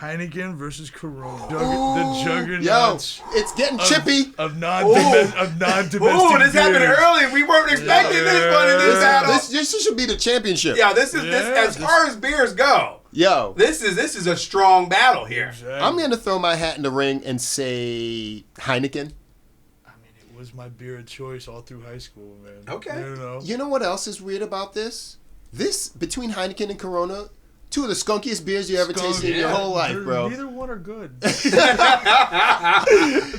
Heineken versus Corona. The juggernauts. Yo, it's getting chippy. Of non-domestic Ooh, this happened beers. early. We weren't expecting this one in this battle. This should be the championship. Yeah, this as far as beers go. Yo, This is a strong battle here. Exactly. I'm going to throw my hat in the ring and say Heineken. I mean, it was my beer of choice all through high school, man. Okay. You know what else is weird about this? This, between Heineken and Corona, two of the skunkiest beers you ever tasted in your whole life, bro. Neither one are good.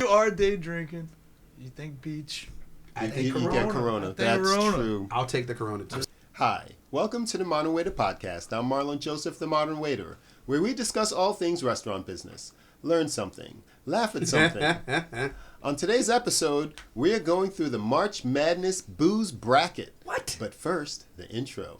You are day drinking. You think beach. I think You Corona. get Corona. That's Corona. true. I'll take the Corona too. Hi, welcome to the Modern Waiter Podcast. I'm Marlon Joseph, the Modern Waiter, where we discuss all things restaurant business. Learn something. Laugh at something. On today's episode, we are going through the March Madness booze bracket. What? But first, the intro.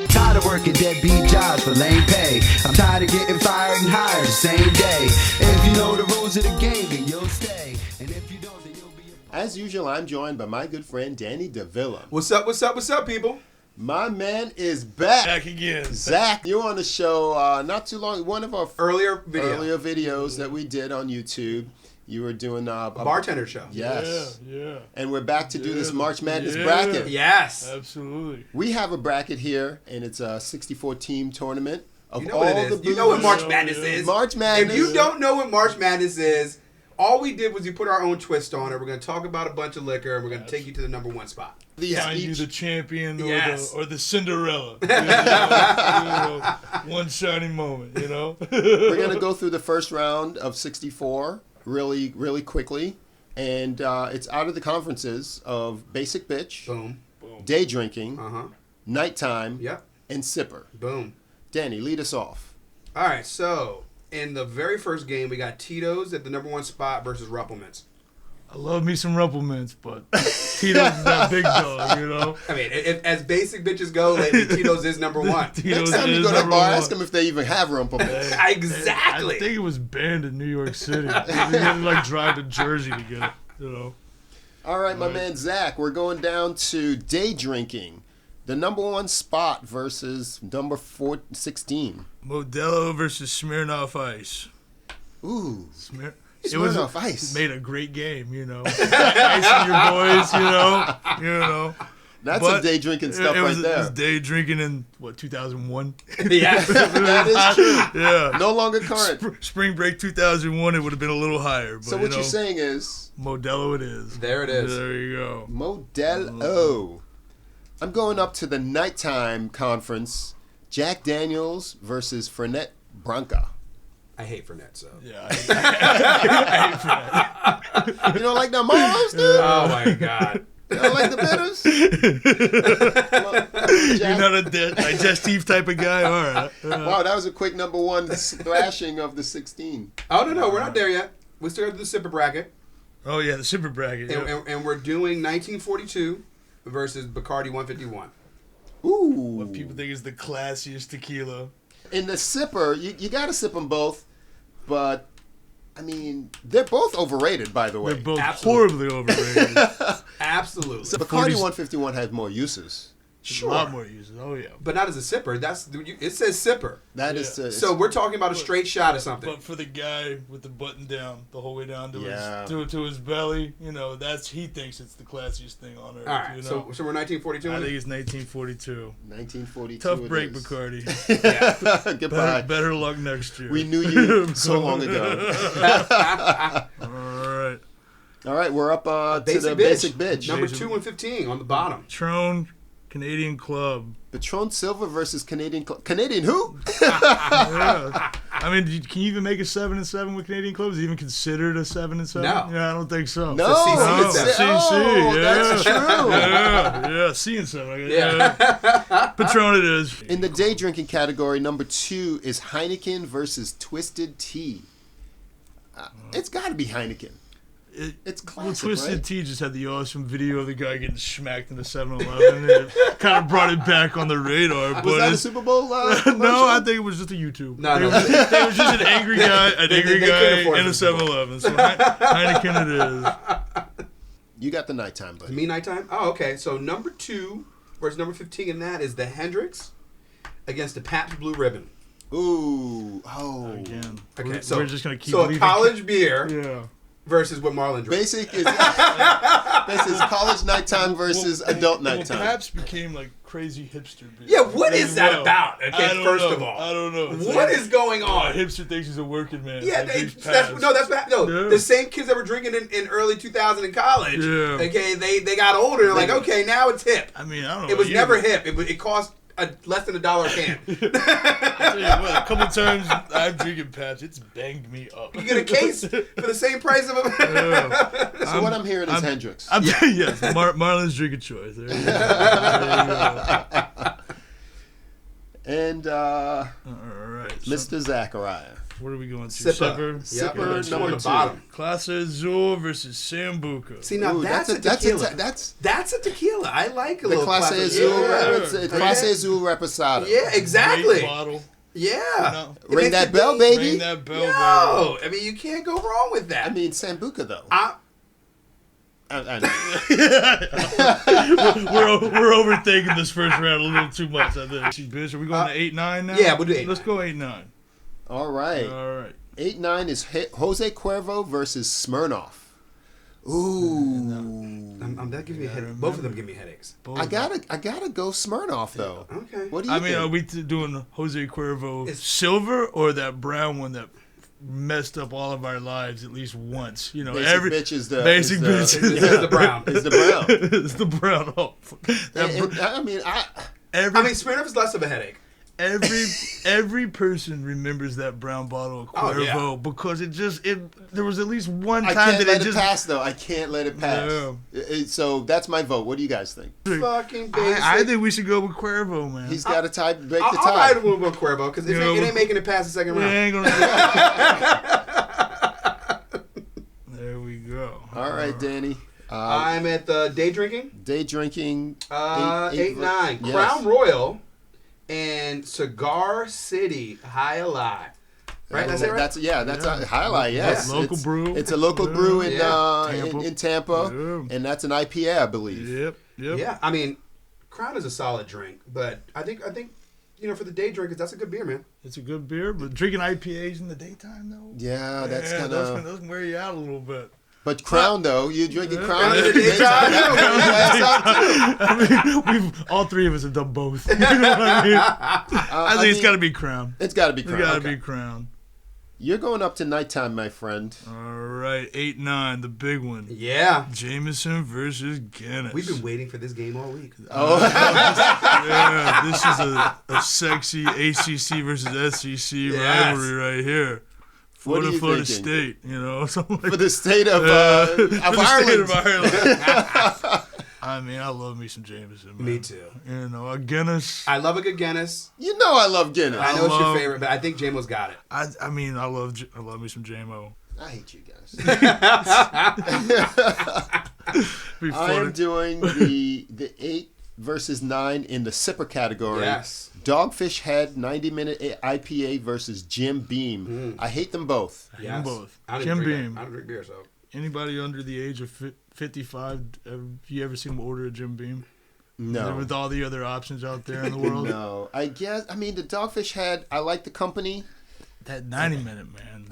Tired of working deadbeat jobs for lame pay. I'm tired of getting fired and hired the same day. If you know the rules of the game, then you'll stay. And if you don't, then you'll be As usual, I'm joined by my good friend Danny DeVilla. What's up, people? My man is back. Back again. Zach, you were on the show not too long. One of our Earlier videos that we did on YouTube. You were doing a bartender show. Yes. Yeah. And we're back to do this March Madness bracket. Yes. Absolutely. We have a bracket here, and it's a 64-team tournament of You know all what it the is. You know what booze. March Madness is. March Madness. If you don't know what March Madness is, all we did was we put our own twist on it. We're going to talk about a bunch of liquor, and we're going to take you to the number one spot. Find you the champion Yes. or the Cinderella. One shining moment, you know? We're going to go through the first round of 64 really, really quickly. And it's out of the conferences of Basic Bitch, Boom. Day Drinking, Nighttime, Yep. and Sipper. Boom. Danny, lead us off. All right, so in the very first game, we got Tito's at the number one spot versus Ruppelmans. I love me some Ruppelmans, but Tito's is that big dog, you know? I mean, as basic bitches go, lately, Tito's is number one. Tito's Next time you is go to the number bar, one. ask them if they even have Rumpelmans. Exactly. I think it was banned in New York City. You had to like drive to Jersey to get it, you know? All right, my man Zach, we're going down to Day Drinking. The number one spot versus number 16. Modelo versus Smirnoff Ice. Ooh. Smirnoff Ice. Made a great game, you know. Icing your boys, you know. That's some day drinking stuff it right was, there. It was day drinking in, 2001? Yeah. That is true. Yeah. No longer current. Spring break 2001, it would have been a little higher. But, So what you're saying is... Modelo it is. There it is. There you go. Modelo. I'm going up to the nighttime conference. Jack Daniels versus Fernet Branca. I hate Fernet, so. Yeah, I hate Fernet. You don't like the Marlos, dude? Oh, my God. You don't like the bitters? You're not a digestive type of guy? All right. Wow, that was a quick number one thrashing of the 16. Oh, no, we're not there yet. We still have the sipper bracket. Oh, yeah, the super bracket. And, Yeah. and we're doing 1942 versus Bacardi 151. Ooh. What people think is the classiest tequila. In the sipper, you got to sip them both, but, I mean, they're both overrated, by the way. They're both Absolutely. horribly overrated. Absolutely. So Bacardi 151 has more uses. Sure. A lot more uses. Oh, yeah. But not as a sipper. It says sipper. That is So we're talking about a straight shot of something. But for the guy with the button down the whole way down to Yeah. his to his belly, you know, he thinks it's the classiest thing on earth. All right. You So know? we're 1942. I think it's 1942. 1942. Tough it break, is. Bacardi. Yeah. Goodbye. Better luck next year. We knew you so long ago. All right. All right, we're up to the Basic Bitch. Number 2 and 15 on the bottom. Patron Canadian Club. Patron Silver versus Canadian Club. Canadian who? Yeah. I mean, can you even make a 7-7 with Canadian clubs? Is it even considered a 7-7? No. Yeah, I don't think so. No. CC No. and seven. Oh, CC, that's true. Yeah, C and 7. I guess. Yeah. Patron it is. In the day drinking category, number 2 is Heineken versus Twisted Tea. It's got to be Heineken. It's classic, Well, Twisted right? Tea just had the awesome video of the guy getting smacked in the 7-Eleven. It kind of brought it back on the radar. But Was that a Super Bowl commercial? no, I think it was just a YouTube. No. It was just an angry guy, They couldn't afford in a the Super Bowl. 7-Eleven. So Heineken it is. You got the nighttime, buddy. Me nighttime? Oh, okay. So number 2 versus number 15 in that is the Hendrix against the Pabst Blue Ribbon. Ooh. Oh. Again. Okay, We're just gonna keep. So a leaving college beer Yeah. versus what Marlon drinks. Basic is college nighttime versus adult nighttime. Well, Pabst became like crazy hipster beer. Yeah, what is that Well, about? I Okay, don't first know. of all, I don't know. It's what like, is going on? hipster thinks he's a working man. Yeah, Like, he's that's Pabst. no. Yeah. The same kids that were drinking in early 2000 in college. Yeah. Okay, they got older. They're like, okay, now it's hip. I mean, I don't know. It was you- never hip. It cost less than $1 a can. I tell you what, a couple times I'm drinking Pabst, it's banged me up. You get a case for the same price of a. Yeah. So what I'm hearing is Hendrix. Yes, Marlon's drinking choice. There you go. There you go. And All right. So, Mr. Zachariah. what are we going to? Sipper. Sipper Yep, number on the 2. bottom. Clase Azul versus Sambuca. See, now Ooh, that's a tequila. that's That's a tequila. I like a the little Clase Azul. Yeah. It's Clase Azul Reposado. Yeah, exactly. Great bottle. Yeah. No. It Ring makes that it bell, deep. baby. Ring that bell, No, I mean you can't go wrong with that. I mean, Sambuca, though. I I know. We're overthinking this first round a little too much. I think. Bitch, are we going to 8-9 now? yeah, we'll do 8-9. Let's go 8-9. All right. All right. 8-9 is Jose Cuervo versus Smirnoff. Ooh. that gives me headaches. Both of them give me headaches. I gotta go Smirnoff, though. Okay. What do you I mean, think? are we doing Jose Cuervo It's- silver or that brown one that messed up all of our lives at least once? You know, Basic every bitch is the basic is the, bitch This is the brown. is the brown. it's the brown. Oh, that And I mean, every I mean, Smirnoff is less of a headache. every person remembers that brown bottle of Oh, yeah. Cuervo because there was at least one I time can't that let it it just pass, though. I can't let it pass. Yeah. So that's my vote. What do you guys think? Fucking basic. I think we should go with Cuervo, man. He's got to break the I'll tie. ride with Cuervo because it You know, ain't making it past the second we round. ain't gonna. There we go. All right, Danny. I'm at the day drinking. Day drinking. 8-9. Yes. Crown Royal and Cigar City High Alive. Right? That's it, right? That's Yeah. a highlight. Yes, Local it's, brew. It's a local brew in Tampa. in Tampa, Yeah. and that's an IPA, I believe. Yep. Yeah, I mean, Crown is a solid drink, but I think for the day drinkers, that's a good beer, man. It's a good beer, but drinking IPAs in the daytime though. Yeah, that's kind those of. can wear you out a little bit. But Crown, though, you're drinking Yeah. Crown Yeah. in the daytime. That'll wear your ass out, too. I mean, we've all three of us have done both. You know what I mean? I think it's got to be Crown. It's got to be It's Crown. got to Okay. be Crown. You're going up to nighttime, my friend. All right, 8-9, the big one. Yeah. Jameson versus Guinness. We've been waiting for this game all week. Yeah, this is a sexy ACC versus SEC Yes. rivalry right here. What are Florida, you Florida thinking? State, you know, something like For the state of for the Ireland. state of Ireland. I mean, I love me some Jameson, man. Me too. You know, a Guinness. I love a good Guinness. You know I love Guinness. I know it's your love- favorite, but I think JMO's got it. I mean, I love me some JMO. I hate you guys. Be I am fun. doing the 8 versus 9 in the sipper category. Yes. Dogfish Head 90-minute IPA versus Jim Beam. I hate them both. Them both. I don't Jim drink Beam. I don't drink beer, so. Anybody under the age of 55, have you ever seen them order a Jim Beam? No. With all the other options out there in the world. No. I mean, the Dogfish Head, I like the company. That 90-minute, man.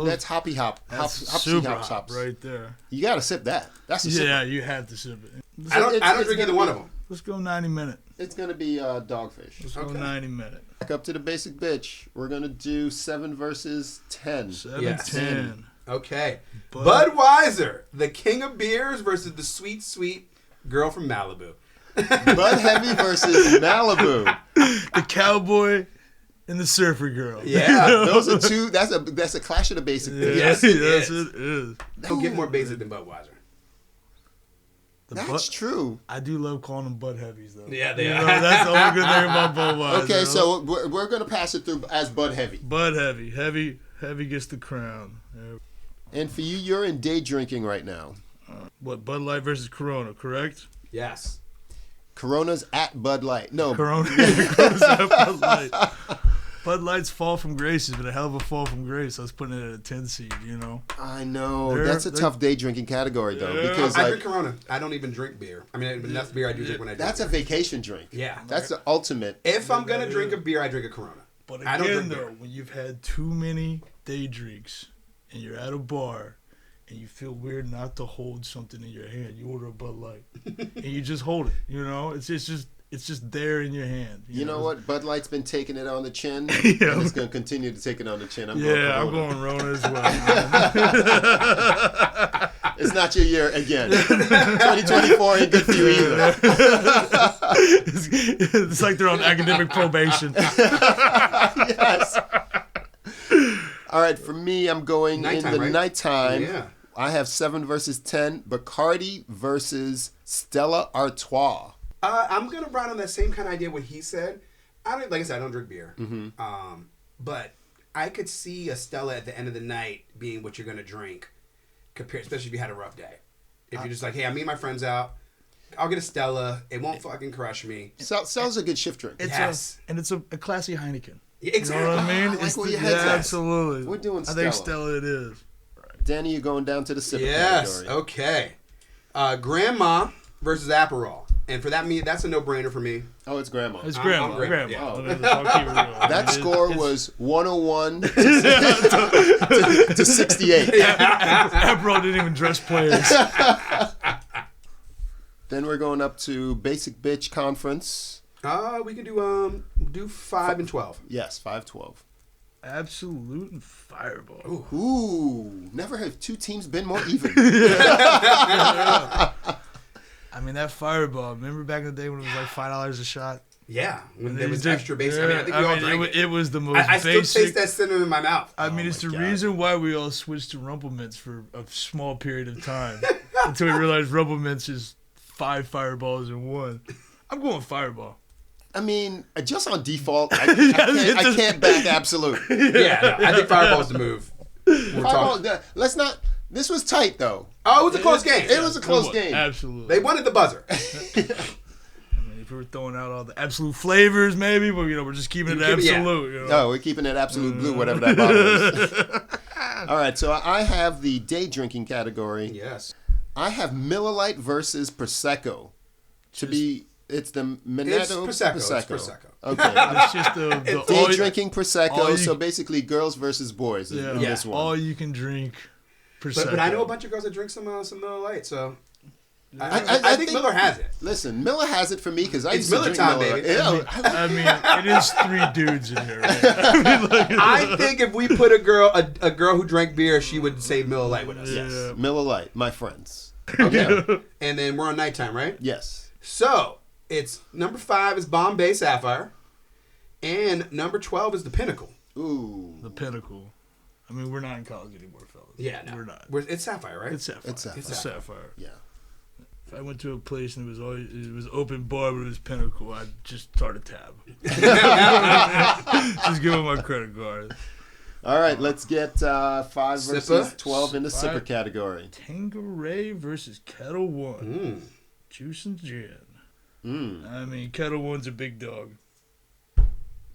That's hoppy hop. That's Hopsy super hops hop hops. right there. You got to sip that. That's a Yeah, sipper. you have to sip it. I don't it's drink either gonna one be- of them. Let's go 90-minute. It's going to be Dogfish. Let's go Okay. 90-minute. Back up to the basic bitch. We're going to do 7 versus 10. 7-10. Okay. Bud- Budweiser, the king of beers versus the sweet, sweet girl from Malibu. Bud Heavy versus Malibu. The cowboy and the surfer girl. Yeah. Those are two. That's a clash of the basic bitch. Yes, it yes, is. it is. Don't get more basic than Budweiser. The That's true. I do love calling them Bud Heavies, though. Yeah, they You are. know, that's the only good thing about Budweiser. Okay, so we're going to pass it through as Bud Heavy. Bud Heavy. Heavy gets the crown. And for you, you're in day drinking right now. What, Bud Light versus Corona, correct? Yes. Corona's at Bud Light. No, Corona's at Bud Light. Bud Light's fall from grace has been a hell of a fall from grace. I was putting it at a 10 seed, you know. I know. They're- That's a they're- tough day drinking category, though. Yeah. Because, I like, drink Corona. I don't even drink beer. I mean, enough beer I do drink when I drink that's a beer. vacation drink. Yeah. That's the ultimate. If I'm going to drink a beer, I drink a Corona. But I don't again, drink though, beer. when you've had too many day drinks and you're at a bar and you feel weird not to hold something in your hand, you order a Bud Light and you just hold it. You know, it's just there in your hand. You know what? Bud Light's been taking it on the chin, Yeah. and it's going to continue to take it on the chin. I'm I'm going going Rona as well. Man. It's not your year again. 2024 ain't good for you either. It's like they're on academic probation. Yes. All right, for me, I'm going Nighttime, in the right? nighttime. Yeah. I have 7 versus 10. Bacardi versus Stella Artois. I'm gonna ride on that same kind of idea what he said. Like I said, I don't drink beer. But I could see a Stella at the end of the night being what you're gonna drink, especially if you had a rough day. If you're just like, hey, I'm meeting my friends out, I'll get a Stella. It won't fucking crush me. Stella's a good shift drink. Yes. It's a classy Heineken. Exactly. You know what I mean? I like where your yeah, head's at. absolutely. We're doing I think Stella. Stella it is. Danny, you're going down to the sipper Yes. category. Okay. Grandma versus Aperol, and for that's a no-brainer for me. Oh, it's Grandma. It's I'm grandma. grandma, Grandma. yeah. I'll keep it real. That It's- score it's- was 101 to 68. Aperol didn't even dress players. Then we're going up to Basic Bitch Conference. We could do 5 and 12. Yes, 5-12. Absolute and Fireball. Ooh, never have 2 teams been more even. I mean, that Fireball. Remember back in the day when it was like $5 a shot? Yeah, when there They was did- extra basic. I mean, I think we all drank it. It was the most I still basic. taste that cinnamon in my mouth. I mean, it's my the God. reason why we all switched to Rumple Mints for a small period of time until we realized Rumple Mints is 5 Fireballs in one. I'm going Fireball. I mean, just on default, I it's can't back Absolute. Yeah, no, I think Fireball's the move. Fireball, let's not. This was tight, though. Oh, it was a close game. It was a close game. Absolutely. They wanted the buzzer. I mean, if we were throwing out all the Absolute flavors, maybe, but we're just keeping it You keep it- yeah. Absolute. You know? No, we're keeping it Absolute Blue, whatever that bottle is. All right, so I have the day drinking category. Yes. I have Miller Lite versus Prosecco. It's the Minato It's Prosecco. It's Prosecco. Okay. It's just the Day all, drinking all Prosecco, you- so basically girls versus boys in yeah, this one. all you can drink. Prosecco. But I know a bunch of girls that drink some Miller Lite, so I I think Miller has it. Listen, Miller has it for me because I It's used to Miller drink time, Miller. baby. Yeah, I mean, it is 3 dudes in here. Right? I think if we put a girl who drank beer, she would say Miller Lite with us. yes, Yeah. Miller Lite, my friends. Okay. And then we're on nighttime, right? Yes. So it's number 5 is Bombay Sapphire, and number 12 is the Pinnacle. Ooh. The Pinnacle. I mean, we're not in college anymore, fellas. Yeah, no. We're not. It's Sapphire, right? It's Sapphire. It's Sapphire. It's Sapphire. Yeah. If I went to a place and it was open bar, but it was Pinnacle, I'd just start a tab. Just give them my credit card. All right, let's get 5 versus Sipper. 12 in the sipper 5. category. Tanqueray versus Kettle One. Juice and gin. I mean, Kettle One's a big dog.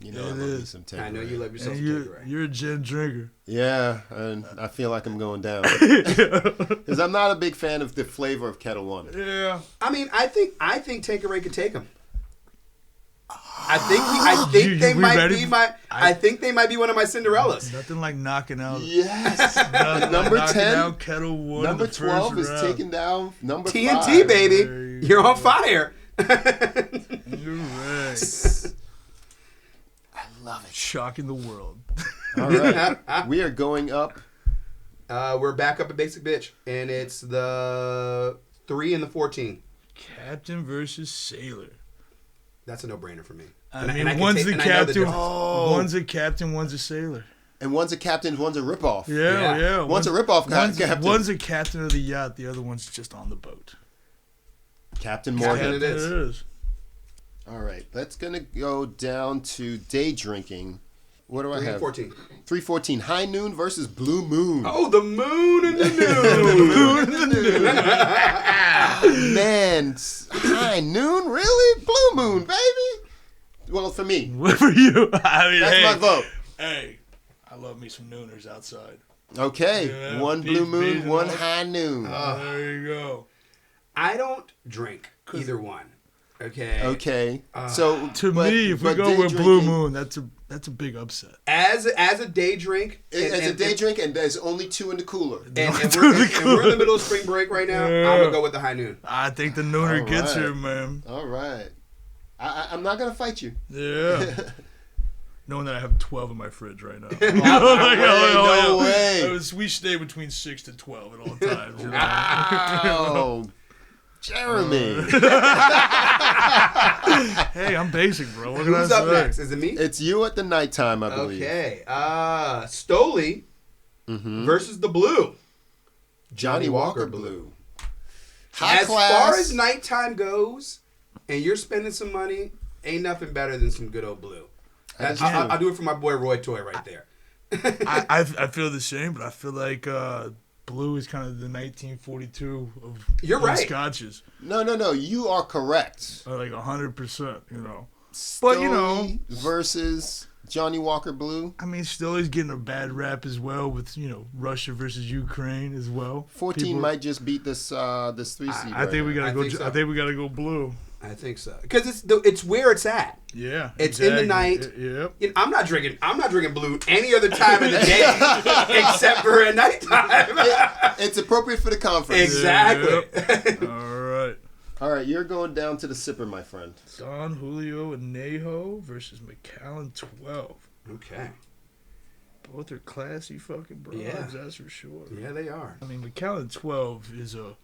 You know, I It love me is. some I know Tanqueray. you love yourself And some Tanqueray. you're a gin drinker. Yeah, and I feel like I'm going down because I'm not a big fan of the flavor of Kettle One. Yeah. I mean, I think Tanqueray could take him. I think they we might ready? be I think they might be one of my Cinderellas. Nothing like knocking out. Yes, Nothing number like knocking 10, out Kettle One. number in the 12 first is round. taking down number TNT, 5. baby, There you're on fire. You're right. I love it. Shocking the world. All right, we are going up. We're back up at Basic Bitch, and it's the 3 and the 14. Captain versus Sailor. That's a no-brainer for me. I And mean, can one's take- the and I know captain. difference. One's a captain. One's a sailor. And one's a captain, one's a ripoff. Yeah. One's a ripoff captain. One's a captain of the yacht. The other one's just on the boat. Captain Captain Morgan. it is. It is. All right, that's gonna go down to day drinking. What do I 3 and have? 14. 314. High Noon versus Blue Moon. Oh, the moon and the noon. Man, High Noon, really? Blue Moon, baby. Well, for me, What for you? I mean, that's hey, my vote. Hey, I love me some nooners outside. Okay, Yeah, one peace, Blue Moon, peace, one and all. High Noon. There you go. I don't drink either one. Okay. Okay, so To but- me, if we but go day with Blue drinking- Moon, that's That's a big upset. As a day drink. And there's only 2 in the cooler. And we're in the middle of spring break right now. Yeah. I'm going to go with the high noon. I think the nooner gets here, man. All right. I'm not going to fight you. Yeah. Knowing that I have 12 in my fridge right now. No way. We stay between 6 to 12 at all times. You know? Wow. Jeremy. Hey, I'm basic, bro. What can Who's I up say? next? Is it me? It's you at the nighttime, I believe. Okay. Stoli versus the Blue. Johnny Walker Blue. As far as nighttime goes, and you're spending some money, ain't nothing better than some good old Blue. I'll do it for my boy Roy Toy right there. I feel the same, but I feel like Blue is kind of the 1942 of You're right. scotches. No. You are correct. Like 100%, you know. But versus Johnny Walker Blue. I mean, still he's getting a bad rap as well with, Russia versus Ukraine as well. 14 might just beat this 3 seed. I think we gotta go. so. I think we gotta go Blue. I think so because it's where it's at. Yeah, it's in the night. Yep. I'm not drinking Blue any other time in the day except for at nighttime. It's appropriate for the conference. Exactly. Yep. All right. You're going down to the sipper, my friend. Don Julio Añejo versus Macallan 12. Okay. Both are classy fucking broads, that's for sure. Yeah, they are. I mean, Macallan 12 is a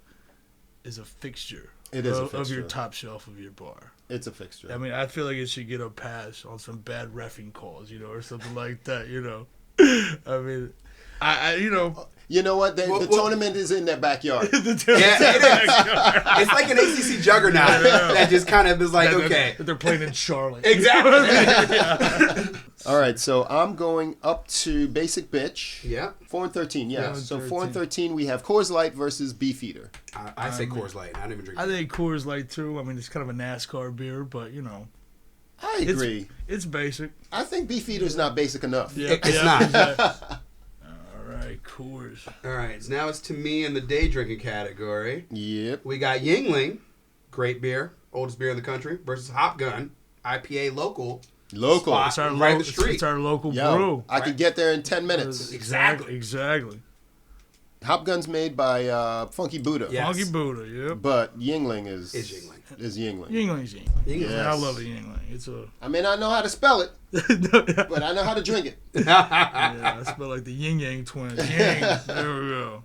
fixture. It is a fixture. Of your top shelf of your bar. It's a fixture. I mean, I feel like it should get a pass on some bad reffing calls, or something like that, I mean, You know what? The tournament is in their backyard. Yeah, it is. It's like an ACC juggernaut that just kind of is like, okay. They're playing in Charlotte. Exactly. All right, so I'm going up to Basic Bitch. Yeah. 4 and 13, yeah. 4 and So 4 and 13. 13, we have Coors Light versus Beefeater. I say Coors Light. I don't even drink I think Coors Light, too. I mean, it's kind of a NASCAR beer, but, I agree. It's basic. I think Beefeater's not basic enough. Yeah, It's not. Exactly. All right, Coors. All right, so now it's to me in the day drinking category. Yep. We got Yingling, great beer, oldest beer in the country, versus Hop Gun, IPA local. Spot It's our, right the street. it's our local Yo, brew. I could get there in 10 minutes. Exactly. Hop Gun's made by Funky Buddha. Yeah. Yes. Funky Buddha, yep. But Yingling is Yingling. Yingling's Yingling. Yingling. Yes. I love a Yingling. It's a... I may not know how to spell it, but I know how to drink it. Yeah, I spell like the Yin Yang twins. Yang. There we go.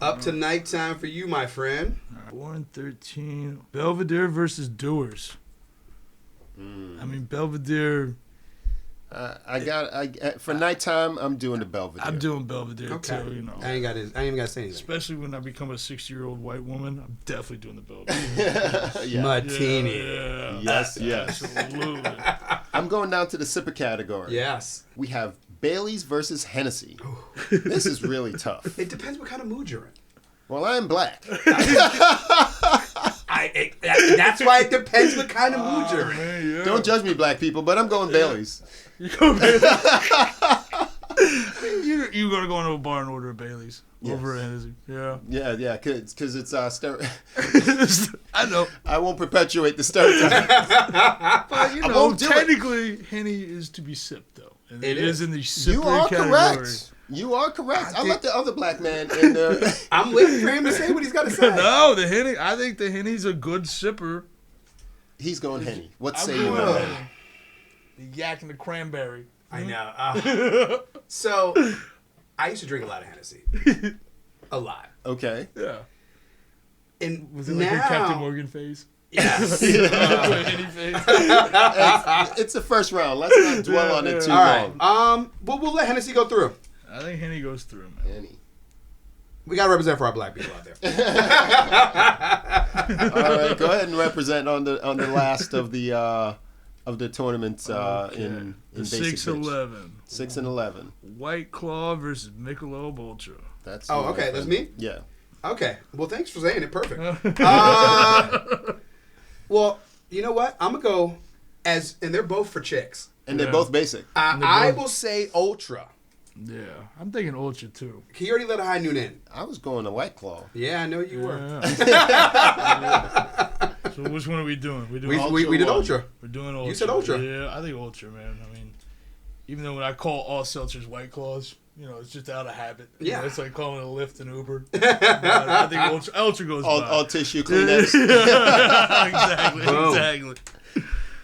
Up to nighttime for you, my friend. 4 and 13. Belvedere versus Doers. I mean, Belvedere... For nighttime, I'm doing the Belvedere. I'm doing Belvedere, Okay. too, I ain't even got to say anything. Especially when I become a 60-year-old white woman, I'm definitely doing the Belvedere. Yeah. Martini. Yeah. Yes. Absolutely. I'm going down to the sipper category. Yes. We have Bailey's versus Hennessy. This is really tough. It depends what kind of mood you're in. Well, I'm black. That's why it depends what kind of mood you're in. Man, yeah. Don't judge me, black people, but I'm going Bailey's. You go Bailey's. You're going to go into a bar and order a Bailey's over a Hennessy. Yeah. Yeah, because it's I know. I won't perpetuate the stereotype. But, I won't do it. technically, Henny is to be sipped, though. And it is in the sipper You are category. correct. You are correct. I'll let the other black man in there. I'm waiting for him to say what he's got to say. No, the Henny. I think the Henny's a good sipper. He's going Henny. What I'm say you going on Henny. that? The yak and the cranberry. I know. So, I used to drink a lot of Hennessy. A lot. Okay. Yeah. And Was it now, like a Captain Morgan face? Yes. Henny face. It's the first round. Let's not dwell on it too All right. long. We'll let Hennessy go through. I think Henny goes through, man. Henny. We got to represent for our black people out there. All right, go ahead and represent on the last of the tournaments in Basic 6-11. 6 and 11. White Claw versus Michelob Ultra. That's Oh, you, my okay. That's friend. me? Yeah. Okay. Well, thanks for saying it. Perfect. Well, you know what? I'm going to go and they're both for chicks. And they're both basic. I will say Ultra. Yeah, I'm thinking Ultra too. He already let a high noon in. I was going to White Claw. Yeah, I know you were. Yeah. So which one are we doing? We did Ultra. We're doing Ultra. You said Ultra. Yeah, I think Ultra, man. I mean, Even though when I call all seltzers White Claws, you know, it's just out of habit. You Yeah. know, it's like calling a Lyft an Uber. But I think Ultra goes by. All tissue Kleenex. Exactly. Boom. Exactly.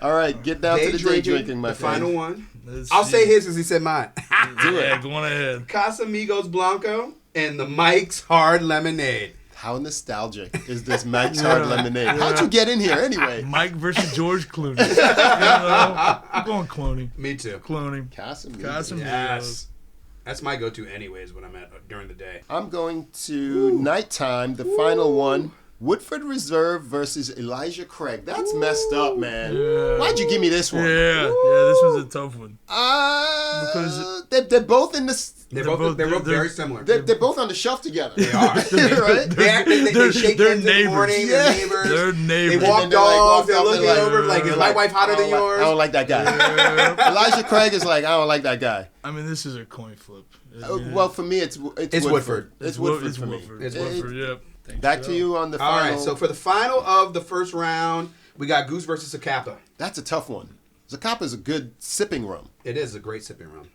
All right, get down to the day drinking, my the friend. final one. Let's I'll see. say his because he said mine. Yeah, go on ahead. Casamigos Blanco and the Mike's Hard Lemonade. How nostalgic is this Mike's Hard Lemonade? How'd you get in here anyway? Mike versus George Clooney. You know? I'm going Clooney. Me too. Clooney. Casamigos. Yes. That's my go-to anyways when I'm at during the day. I'm going to nighttime, the final one. Woodford Reserve versus Elijah Craig. That's messed up, man. Yeah. Why'd you give me this one? Yeah, this was a tough one. Because they're both in the. They're both very similar. They're both on the shelf together. They are. Right? They shake they're hands in the neighbors. morning. Yeah. They're neighbors. They're neighbors. They walk And then they're like, dogs. walk They're up, looking they're like, over like, is my wife hotter than yours? I don't like that guy. Elijah Craig is like, I don't like that guy. I mean, this is a coin flip. I mean, Well, for me, it's Woodford. It's Woodford for me. It's Woodford, yep. Thanks, Back to you on the All final. right, so for the final of the first round, we got Goose versus Zacapa. That's a tough one. Zacapa is a good sipping rum. It is a great sipping rum.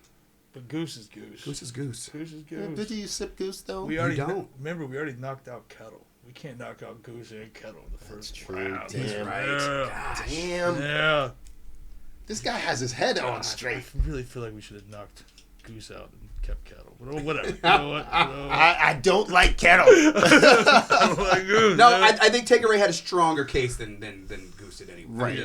But Goose is Goose. Goose is Goose. Goose is Yeah, Goose. but do you sip Goose though? We already don't. Remember, we already knocked out Kettle. We can't knock out Goose and Kettle in the first true. round. Damn. Yeah. Damn. Yeah. This guy has his head on I straight. really feel like we should have knocked Goose out and kept Kettle. But whatever. You know what? I don't like kettle. I don't like Goose. No, yeah. I think Tanqueray had a stronger case than Goose did anyway. Right.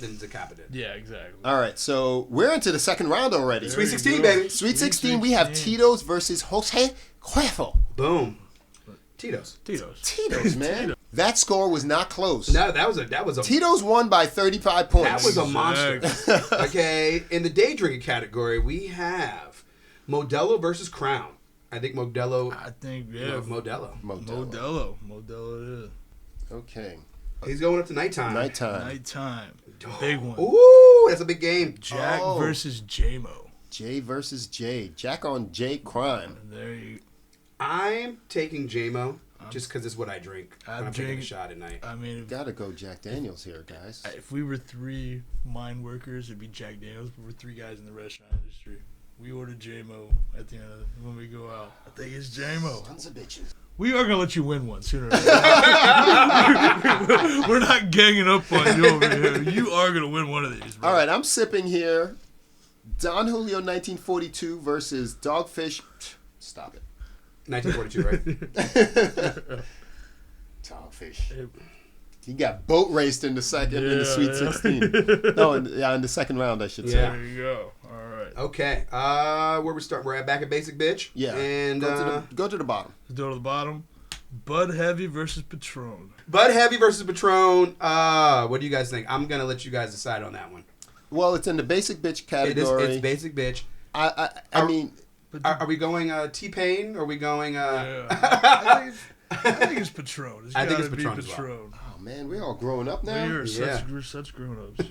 Than Zacapa did. Yeah, exactly. All right, so we're into the second round already. Sweet you 16, go. baby. Sweet 16, we have Tito's versus Jose Cuervo. Boom. Tito's. Tito's, man. That score was not close. No, that was a Tito's won by 35 points. that was a monster. Exactly. Okay, in the day drinking category, we have Modelo versus Crown. I think Modelo. I think, yeah. Modelo. Modelo. Modelo it is. Okay. He's going up to nighttime. Nighttime. Big one. Ooh, that's a big game. Jack versus J-Mo. J versus J. Jack on J crime. There you I'm taking JMO just because it's what I drink. I'm I'm taking a drinking- shot at night. I mean, Gotta go Jack Daniels here, guys. if we were three mine workers, it'd be Jack Daniels. But we're three guys in the restaurant industry. We order J-Mo at the end of when we go out. I think it's J-Mo. Sons of bitches. We are gonna let you win one sooner or later. We're not ganging up on you over here. You are gonna win one of these, bro. All right, I'm sipping here. Don Julio 1942 versus Dogfish. Stop it. 1942, right? Dogfish. He got boat raced in the second in the Sweet 16. No, in the second round, I should say. Yeah. There you go. All right. Okay. Where we start? We're back at Basic Bitch. Yeah. And go to the bottom. Let's go to the bottom. Bud Heavy versus Patron. Bud Heavy versus Patron. What do you guys think? I'm gonna let you guys decide on that one. Well, it's in the basic bitch It category. is. It's Basic Bitch. I mean, Are we going T-Pain? Are we going? Yeah. I think it's Patron. I think it's gotta be Patron as well. Patron. oh man, we're all growing up now. We're such grown-ups.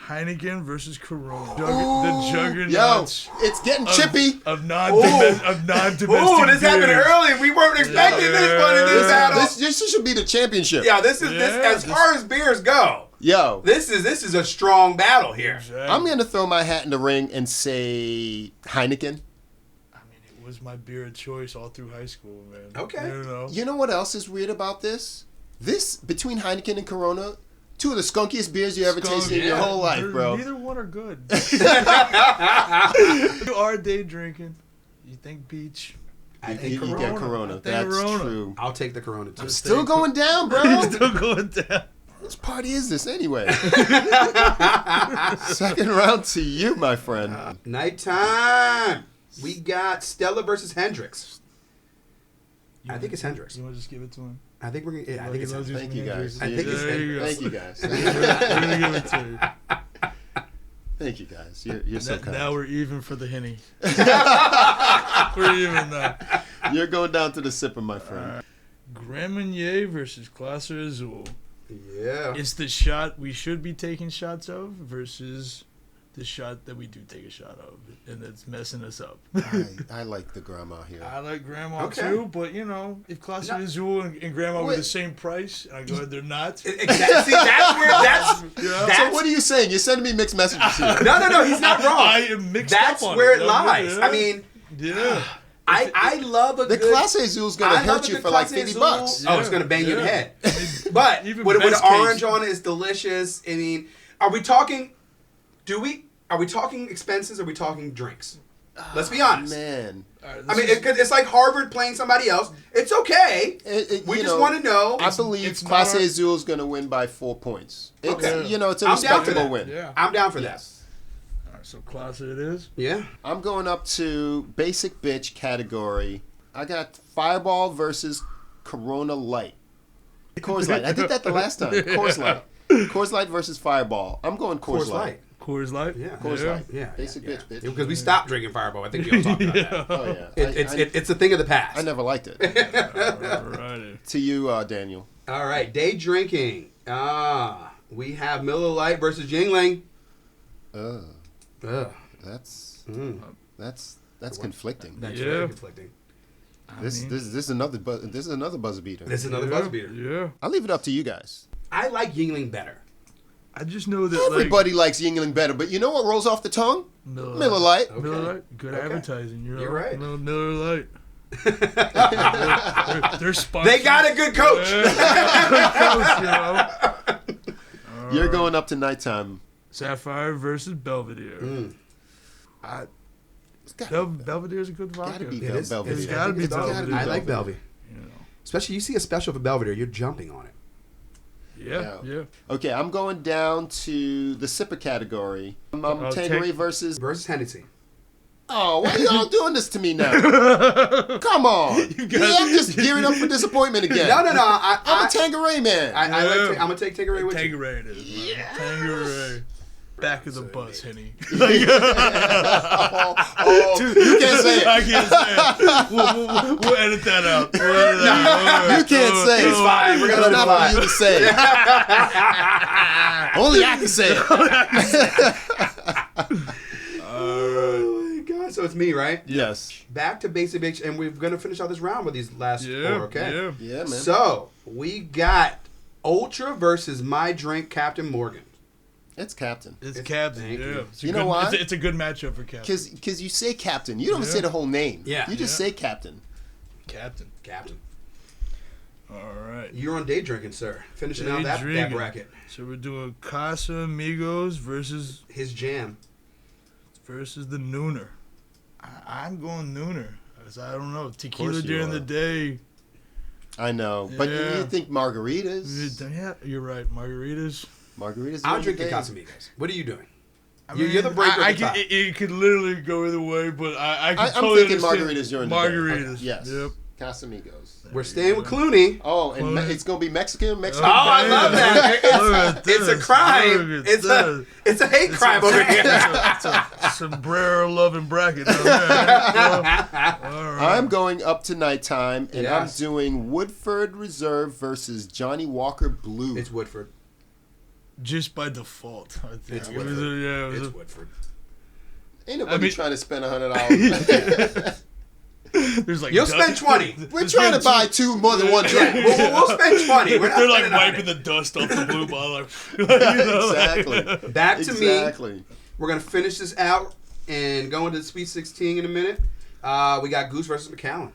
Heineken versus Corona. The Yo, juggernauts it's getting chippy. of non-domestic Ooh, this happened beers. early. We weren't expecting this one in this battle. This should be the championship. Yeah, this is this Yeah, as far as beers go. Yo, This is a strong battle here. Exactly. I'm gonna throw my hat in the ring and say Heineken. I mean, it was my beer of choice all through high school, man. Okay. You know? You know what else is weird about this? This between Heineken and Corona, two of the skunkiest beers you ever tasted in your whole life, bro. Neither one are good. You are day drinking. You think beach. I You think get Corona. Corona. I think That's Corona. true. I'll take the Corona too. Still going down, bro. Still going down. Which party is this anyway? Second round to you, my friend. Nighttime. We got Stella versus Hendrix. I think it's Hendrix. You want to just give it to him? I think we're gonna. I think it's Hendrix. Thank you, guys. I think it's There you go. Thank you, guys. We're gonna give it to you. Thank you, guys. You're so kind. Now we're even for the Henny. We're even now. You're going down to the sipper, my friend. Grand Marnier versus Clase Azul. Yeah. It's the shot we should be taking shots of versus the shot that we do take a shot of, and it's messing us up. I like the grandma here. I like Grandma Okay. too, but you know, if Clase Azul and Grandma were the same price, and I go ahead, they're not. Exactly. See, that's where that's So what are you saying? You're sending me mixed messages here. No, he's not wrong. I am mixed That's up on where it. it lies. Yeah. I mean, Yeah. I love a The good... Clase Azul's going to I love hurt a you good for like Clase $50. Azul. Oh, it's going to bang you in the Yeah. head. But Even with an best orange case. on it, it's delicious. I mean, are we talking expenses or are we talking drinks? Let's be honest. Man. All right, I mean, it's like Harvard playing somebody else. It's okay. We you just know, want to know. I believe it's not Clase our- Azul is going to win by 4 points. It's, Okay. You know, it's a I'm down for respectable that. win. Yeah. I'm down for Yes. All right, so Clase it is. that. Yeah. I'm going up to basic bitch category. I got Fireball versus Corona Light. Coors Light. I did that the last time. Coors Light. Coors Light versus Fireball. I'm going Coors Light. Coors Light. Yeah. Coors Light. Yeah. Basic bitch, bitch. Because we stopped drinking Fireball. I think we all talked about that. Oh, yeah. It's a thing of the past. I never liked it. Alrighty. To you, Daniel. All right, day drinking. We have Miller Lite versus Yingling. Ugh. Ugh. That's That's conflicting. That's Yeah. very conflicting. This is another buzzer beater. This is another buzzer beater. Yeah. I'll leave it up to you guys. I like Yingling better. I just know that Everybody likes Yingling better, but you know what rolls off the tongue? like Miller Lite. Okay. Miller Lite, good Okay. advertising. You're right. Miller Lite. they're sponsored. They got a good coach. You're going up to nighttime. Sapphire versus Belvedere. Belvedere's a good vodka. Gotta be It is. Belvedere. It's gotta be It's Belvedere. I like Belvy. You know. Especially you see a special for Belvedere, you're jumping on it. Yeah. Okay, I'm going down to the sipper category. I'm Tanqueray versus... Versus Hennessy. Oh, why are y'all doing this to me now? Come on. I'm just gearing up for disappointment again. No. I'm a Tanqueray man. I'm gonna take Tanqueray with you. Tanqueray it is. Yeah. Tanqueray. Back of the bus, Henny. You can't say it. I can't say it. We'll edit that out. You can't say it. It's fine. We're gonna It's let it not for fly. you to say it. Only I can say it. Oh my god! So it's me, right? Yes. Back to basic bitch, and we're gonna finish out this round with these last four. Okay. Yeah, man. So we got Ultra versus My Drink Captain Morgan. It's Captain. It's Thank Captain. you. Yeah. It's a You know good- why? It's a good matchup for Captain. Because you say Captain. You don't say the whole name. Yeah. You just say Captain. Captain. All right. You're on day drinking, sir. Finishing out that bracket. So we're doing Casamigos versus His jam. the Nooner. I'm going Nooner. 'Cause I don't know. Tequila you during are. the day. I know. But Yeah. you think margaritas? Yeah, you're right. Margaritas. Margaritas. I'm during the drinking day? Casamigos. What are you doing? I You're the breaker at the top. It could literally go either way, but I can I'm totally thinking understand. margaritas during the day. Margaritas. Okay. Yes. Yep. Casamigos. We're staying with Clooney. Oh, and Clooney. it's gonna be Mexican. Oh, I love that. Look at It's a this. crime. Look at It's a hate crime over here. It's a sombrero loving bracket down there. All right. I'm going up to nighttime, and Yes. I'm doing Woodford Reserve versus Johnny Walker Blue. It's Woodford. Just by default. I think. It's It was Woodford. it was It's Woodford. Ain't nobody I mean- trying to spend $100. there's like You'll spend 20. We're trying to buy more than one drink. We'll spend 20. We're not They're like spending wiping 100. the dust off the blue bottle. Exactly. Back to me. Exactly. We're going to finish this out and go into the Sweet 16 in a minute. We got Goose versus McAllen.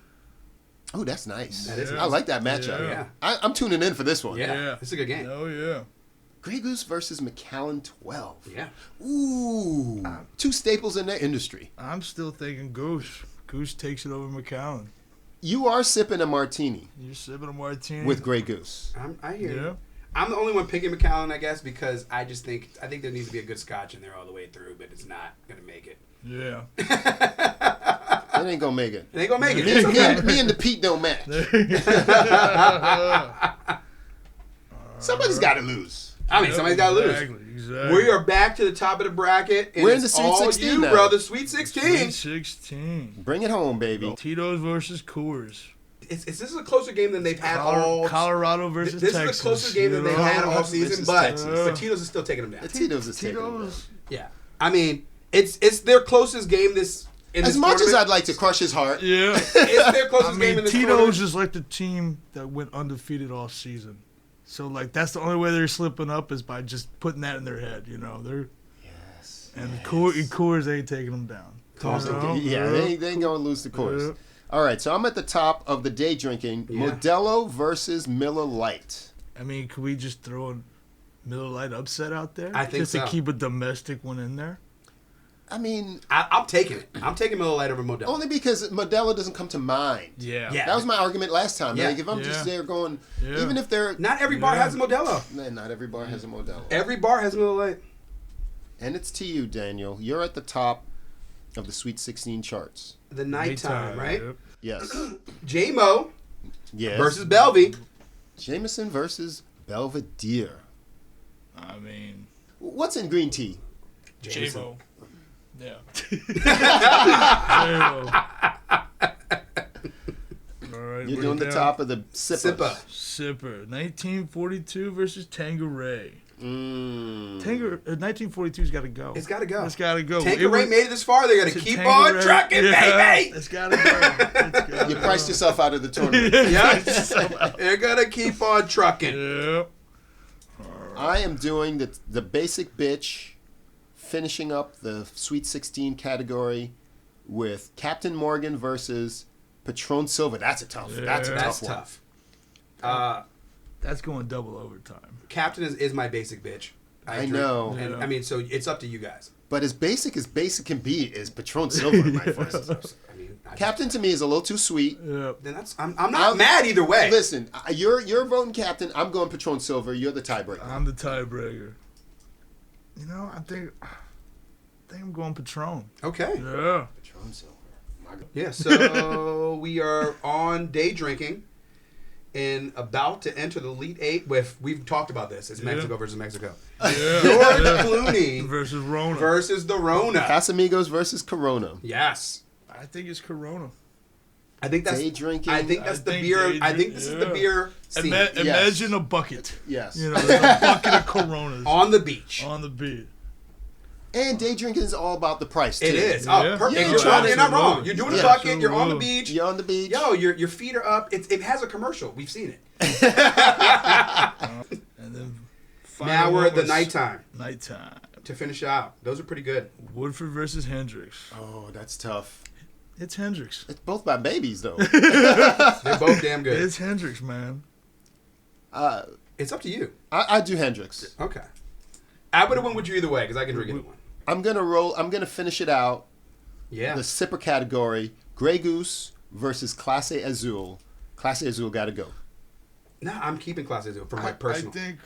Oh, that's nice. That is I like that matchup. Yeah. I'm tuning in for this one. Yeah. It's a good game. Oh yeah. Grey Goose versus McAllen 12. Yeah. Ooh. Two staples in their industry. I'm still thinking Goose. Goose takes it over McAllen. You are sipping a martini You're sipping a martini with Grey Goose. I hear Yeah. you. I'm the only one picking McAllen, I guess, because I think there needs to be a good scotch in there all the way through, but it's not going to make it. Yeah. It ain't gonna make it. It ain't going to make it. Me, It's okay. me and the Pete don't match. Somebody's got to lose. I mean, somebody's got to lose. Exactly. We are back to the top of the bracket. And We're in the it's Sweet all 16 you, now. brother. Sweet 16. 16. Bring it home, baby. Tito's versus Coors. This is a closer game than they've had all. Colorado versus This Texas. is a closer game than they've had all season, versus but Texas. Tito's is still taking them down. The Tito's is taking Tito's. Yeah. I mean, it's their closest game As much as I'd like to crush his heart. Yeah. It's their closest game in this Tito's tournament. just like the team that went undefeated all season. So, like, that's the only way they're slipping up is by just putting that in their head, you know. Coors ain't taking them down. They ain't going to lose the Coors. Yeah. All right, so I'm at the top of the day drinking. Yeah. Modelo versus Miller Lite. I mean, could we just throw a Miller Lite upset out there? I think just so. to keep a domestic one in there? I mean, I'm taking it. I'm taking Miller Lite over Modelo. only because Modelo doesn't come to mind. Yeah. Yeah. That was my argument last time. Yeah. Like, if I'm just there going, Yeah. even if they're... Not every bar has a Modelo. Man, not every bar has a Modelo. Every bar has a Miller Lite. And it's to you, Daniel. You're at the top of the Sweet 16 charts. The nighttime, right? Yep. Yes. J-Mo Yes. versus Belvy. Jameson versus Belvedere. I mean, What's in green tea? J-Mo. Yeah. J-Mo. All right, You're we're doing the down. top of the sipper. Sipper. 1942 versus Tanqueray. Mm. 1942's got to go. It's got to go. It's got to go. Tanqueray made it this far. They got to keep Tanqueray, on trucking, baby. It's got to go. You priced yourself out of the tournament. Yeah. They're going to keep on trucking. Yep. I am doing the basic bitch, finishing up the Sweet 16 category with Captain Morgan versus Patron Silva. That's a tough. That's a Yeah. tough That's one. tough. That's going double overtime. Captain is my basic bitch. I drink- know. And Yeah. I mean, so it's up to you guys. But as basic can be is Patron Silva, my friend. I mean, Captain to me is a little too sweet. Yep. then I'm not mad either way. Listen, you're voting Captain. I'm going Patron Silva. You're the tiebreaker. I'm the tiebreaker. You know, I think I'm going Patron. Okay. Yeah. Patron Silva. My God. Yeah, so we are on day drinking and about to enter the Elite Eight we've talked about this. It's Mexico versus Mexico. Yeah. George Yeah. Clooney Versus Rona. versus the Rona. Casamigos versus Corona. Yes. I think it's Corona. I think that's Day drinking. I think that's I the think beer. day I think drink- this is the yeah. beer scene. Imagine a bucket. Yes. You know, there's a bucket of Coronas On the beach. on the beat. And day drinking is all about the price, too. It is. Yeah. Oh, perfect. Yeah, You're not wrong. absolutely. You're doing Yeah. a bucket. You're on the Absolutely. beach. You're on the beach. Yo, your feet are up. It has a commercial. We've seen it. And then Now we're at the nighttime Nighttime. to finish out. Those are pretty good. Woodford versus Hendricks. Oh, that's tough. It's Hendricks. It's both my babies, though. They're both damn good. It's Hendricks, man. It's up to you. I do Hendrix. Okay. I would have went with you either way because I can drink either one. I'm gonna finish it out. Yeah. The sipper category: Grey Goose versus Clase Azul. Clase Azul got to go. No, I'm keeping Clase Azul for my personal. I think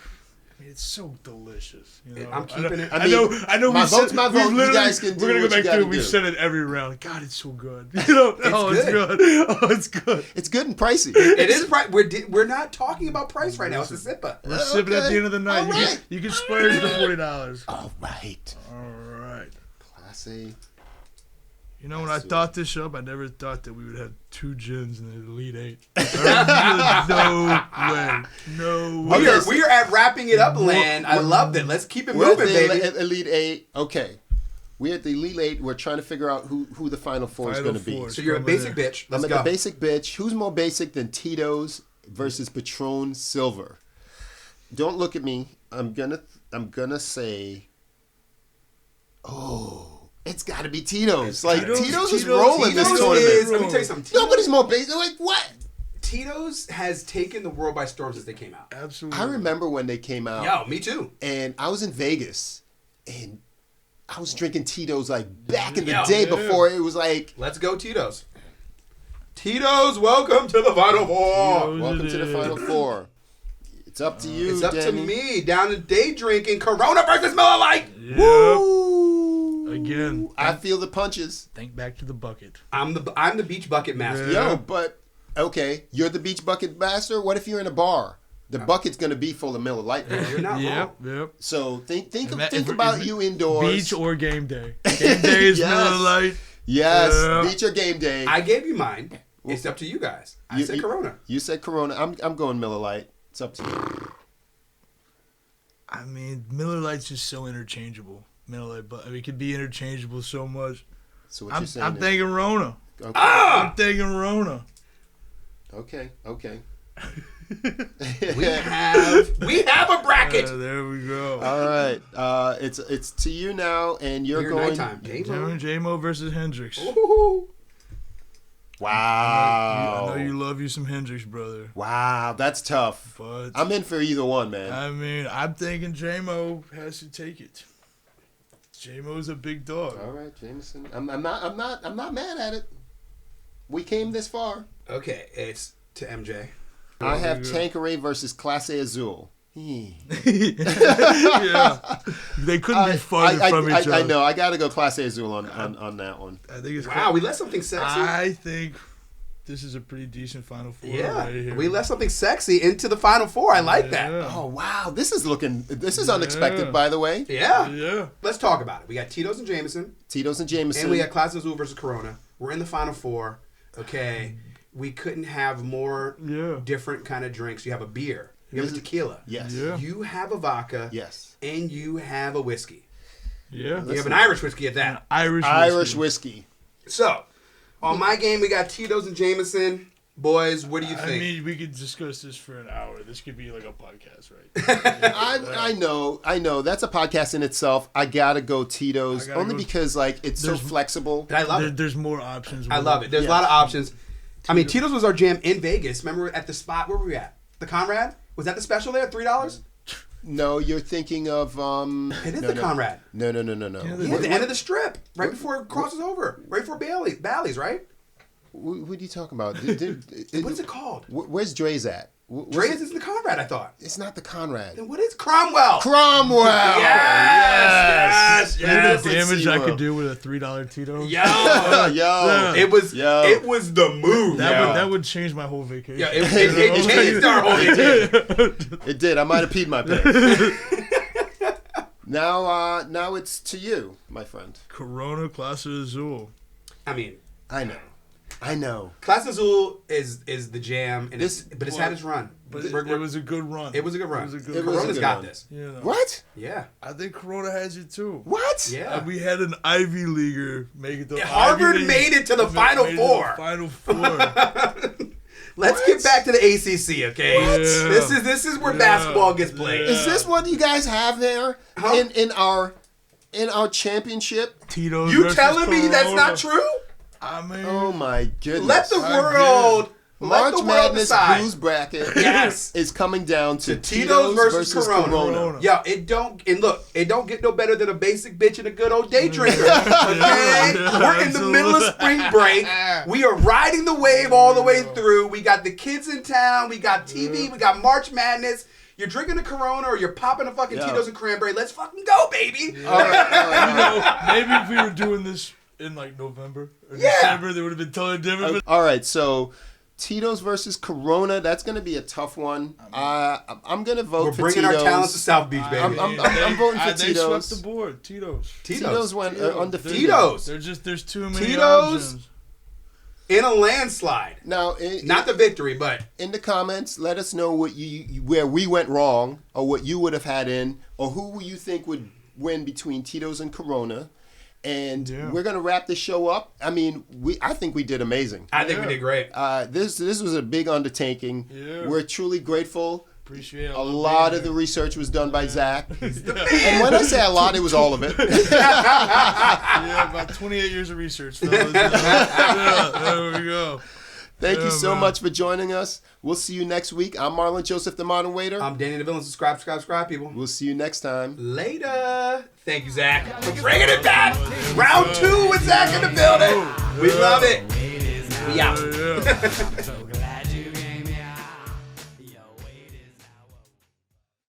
it's so delicious. You know? I'm keeping it. I mean, I know. my we vote's said, my we've vote. You literally- guys can do We're gonna what go you back gotta through. We've do. said it every round. God, it's so good. You know, it's good. good. Oh, it's good. It's good and pricey. It is price. We're not talking about price right now. It's a sipper. We're sipping at the end of the night. All right. You can splurge the $40. All right. All right. Clase. You know, when I thought this up, I never thought that we would have 2 gins in the Elite Eight. No way. No way. We are at wrapping it up land. I loved it. Let's keep it We're at moving, the baby. Elite Eight. Okay. We're at the Elite Eight. We're trying to figure out who the Final Four is Final going to be. Four. So you're a basic bitch. I'm Let's at go. the basic bitch. Who's more basic than Tito's versus Patron Silver? Don't look at me. I'm gonna say, it's got to be Tito's. Like Tito's is rolling this Tito's tournament. is. Let me tell you something. Nobody's more basic. Like what? Tito's has taken the world by storm since they came out. Absolutely. I remember when they came out. Yo, me too. And I was in Vegas, and I was drinking Tito's like back in the Yeah. day Yeah. before it was like. Let's go, Tito's. Tito's, welcome to the Final Four. Tito's. Welcome to the Final Four. It's up to you. It's up Danny. to me. Down to day drinking. Corona versus Miller Lite. Yep. Woo! Again. I feel the punches. Think back to the bucket. I'm the beach bucket master. Yeah. Yo, but okay, you're the beach bucket master. What if you're in a bar? The bucket's gonna be full of Miller Lite. You're not wrong. Yep. Yep. So think If- about if- you indoors. Beach or game day. Game day is Yes. Miller Lite. Yes, Yeah. beach or game day. I gave you mine. It's up to you guys. I said Corona. You said Corona. I'm going Miller Lite. It's up to you. I mean, Miller Lite's just so interchangeable. Miller Lite, but it could be interchangeable so much. So what you're saying I'm is, thinking Rona. okay. I'm thinking Rona. Okay. We have a bracket. There we go. All right. It's to you now, and you're Beer going. nighttime. J-Mo versus Hendrix. Ooh. Wow. I know you love you some Hendrix, brother. Wow, that's tough. But I'm in for either one, man. I mean, I'm thinking J-Mo has to take it. J-Mo's a big dog. All right, Jameson. I'm not mad at it. We came this far. Okay, it's to MJ. I have Tanqueray versus Clase Azul. Yeah. They couldn't be farther from each other. I know. I got to go Clase Azul on that one. I think it's Wow, we left something sexy. I think this is a pretty decent Final Four. Yeah, right here. we left something sexy into the Final Four. I like that. Yeah. Oh, wow. This is unexpected, by the way. Yeah. Yeah. Let's talk about it. We got Tito's and Jameson, Tito's and Jameson. and we got Clase Azul versus Corona. We're in the Final Four. Okay, we couldn't have more different kind of drinks. You have a beer. You have a tequila. Yes. Yeah. You have a vodka. Yes. And you have a whiskey. Yeah. You have an Irish whiskey at that. Irish whiskey. So, on my game, we got Tito's and Jameson. Boys, what do you think? I mean, we could discuss this for an hour. This could be like a podcast, right? I know. That's a podcast in itself. I gotta go Tito's only because it's so flexible. I love it. There's more options. I love it. There's a lot of options. I mean, Tito's was our jam in Vegas. Remember at the spot, where were we at? The Conrad? Was that the special there? $3? No, you're thinking of It is the Conrad. No. Yeah, the end of the strip, right before it crosses over, right before Bally's, right? What are you talking about? What's it called? Where's Dre's at? Dre's is the Conrad, I thought. It's not the Conrad. Then what is Cromwell? Yes. You know the damage I could do with a $3 Tito. Yo. It was the move. That would change my whole vacation. Yeah, it changed our whole vacation. It did. I might have peed my pants. Now it's to you, my friend. Corona Clase Azul. I mean, I know. Clase Azul is the jam, and it's had its run. But it was a good run. It was a good run. Corona's Corona's got this. You know. What? Yeah. I think Corona has it too. What? Yeah. We had an Ivy Leaguer make it to Harvard made it to the Final Four. Final Four. Let's get back to the ACC, okay? What? This is where basketball gets played. Is this what you guys have there in our championship? Tito's You versus telling me that's Corona. not true? I mean, Oh my goodness! Let the world March Madness decide. booze bracket is coming down to Tito's versus Corona. Yeah, it don't get no better than a basic bitch and a good old day drinker. Okay? We're in the middle of spring break. We are riding the wave all the way through. We got the kids in town. We got TV. We got March Madness. You're drinking a Corona or you're popping a fucking Tito's and cranberry. Let's fucking go, baby. All right. Maybe if we were doing this in November or December, they would have been totally different. All right, so Tito's versus Corona, that's going to be a tough one. I'm going to vote for Tito's. We're bringing our talents to South Beach, baby. I'm voting for They Tito's. swept the board. Tito's went undefeated. Tito's. There's too many Tito's options. In a landslide. Now, not the victory, but in the comments, let us know what where we went wrong, or what you would have had in, or who you think would win between Tito's and Corona. And we're gonna wrap the show up. I mean, I think we did amazing. I think we did great. This was a big undertaking. Yeah. We're truly grateful. Appreciate it. A lot of the research was done by Zach. And when I say a lot, it was all of it. Yeah, about 28 years of research, fellas. There we go. Thank you so much for joining us. We'll see you next week. I'm Marlon Joseph, the Modern Waiter. I'm Danny the Villain. Subscribe, people. We'll see you next time. Later. Thank you, Zach, for bringing it back. Round 2 with Zach in the building. We love it. We out.